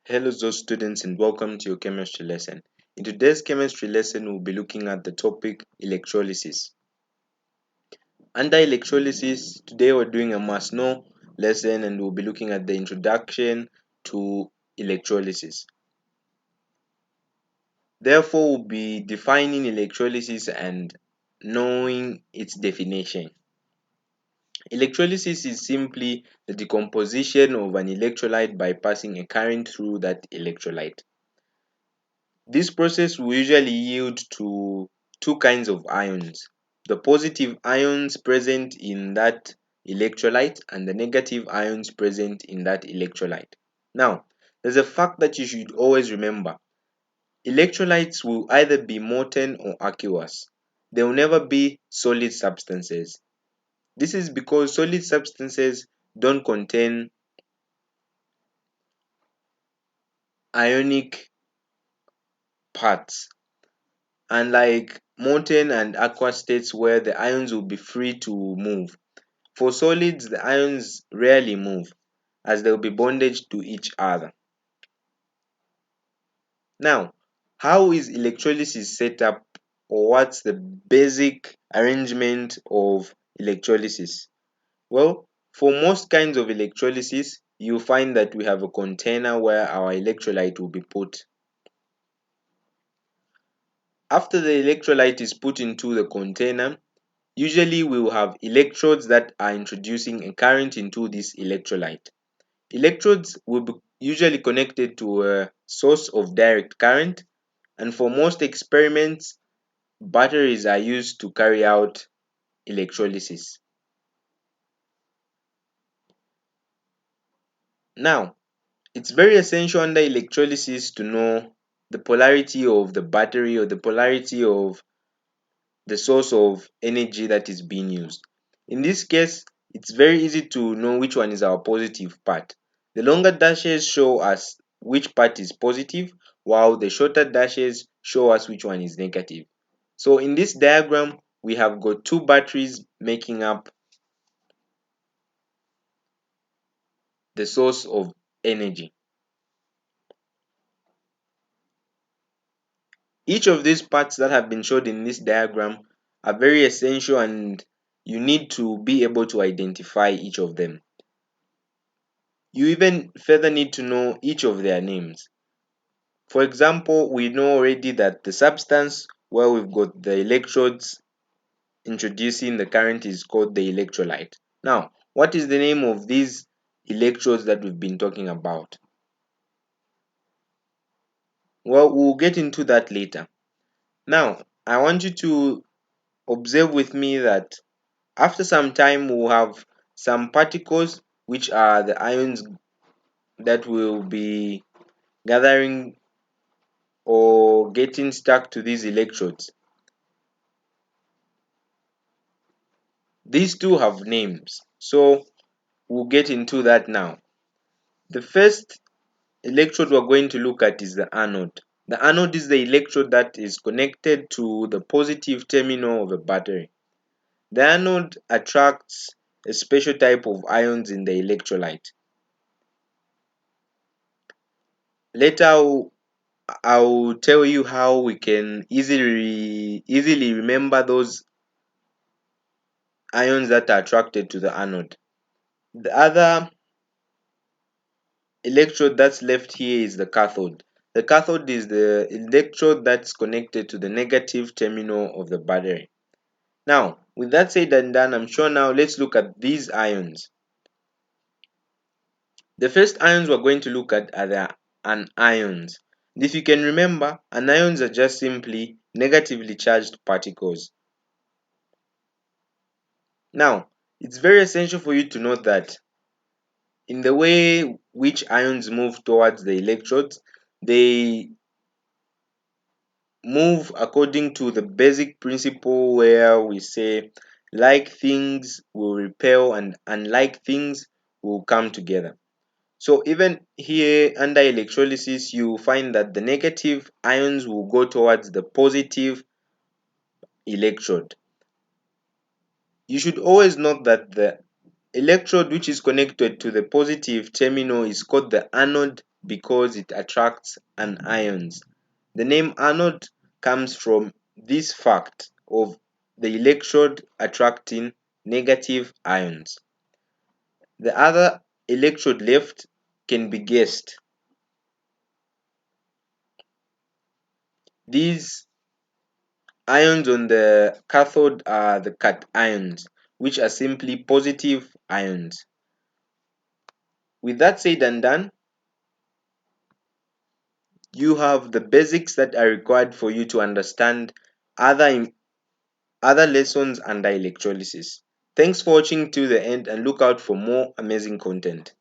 Hello, those students, and welcome to your chemistry lesson. In today's chemistry lesson, we'll be looking at the topic electrolysis. Under electrolysis, today we're doing a must know lesson and we'll be looking at the introduction to electrolysis. Therefore, we'll be defining electrolysis and knowing its definition. Electrolysis is simply the decomposition of an electrolyte by passing a current through that electrolyte. This process will usually yield to two kinds of ions: the positive ions present in that electrolyte and the negative ions present in that electrolyte. Now, there's a fact that you should always remember. Electrolytes will either be molten or aqueous. They will never be solid substances. This is because solid substances don't contain ionic parts, unlike molten and aqueous states where the ions will be free to move. For solids, the ions rarely move as they will be bonded to each other. Now, how is electrolysis set up, or what's the basic arrangement of electrolysis? Well, for most kinds of electrolysis, you find that we have a container where our electrolyte will be put. After the electrolyte is put into the container, usually we will have electrodes that are introducing a current into this electrolyte. Electrodes will be usually connected to a source of direct current, and for most experiments, batteries are used to carry out electrolysis. Now, it's very essential under electrolysis to know the polarity of the battery or the polarity of the source of energy that is being used. In this case, it's very easy to know which one is our positive part. The longer dashes show us which part is positive, while the shorter dashes show us which one is negative. So in this diagram, we have got two batteries making up the source of energy. Each of these parts that have been shown in this diagram are very essential, and you need to be able to identify each of them. You even further need to know each of their names. For example, we know already that the substance where we've got the electrodes introducing the current is called the electrolyte. Now, what is the name of these electrodes that we've been talking about? Well, we'll get into that later. Now, I want you to observe with me that after some time we'll have some particles, which are the ions that will be gathering or getting stuck to these electrodes. These two have names, so we'll get into that now. The first electrode we're going to look at is the anode. The anode is the electrode that is connected to the positive terminal of a battery. The anode attracts a special type of ions in the electrolyte. Later, I'll tell you how we can easily remember those ions that are attracted to the anode. The other electrode that's left here is the cathode. The cathode is the electrode that's connected to the negative terminal of the battery. Now, with that said and done, I'm sure now let's look at these ions. The first ions we're going to look at are the anions. If you can remember, anions are just simply negatively charged particles. Now, it's very essential for you to note that in the way which ions move towards the electrodes, they move according to the basic principle where we say like things will repel and unlike things will come together. So even here under electrolysis, you find that the negative ions will go towards the positive electrode. You should always note that the electrode which is connected to the positive terminal is called the anode, because it attracts an ions. The name anode comes from this fact of the electrode attracting negative ions. The other electrode left can be guessed. These ions on the cathode are the cations, which are simply positive ions. With that said and done, you have the basics that are required for you to understand other other lessons under electrolysis. Thanks for watching till the end and look out for more amazing content.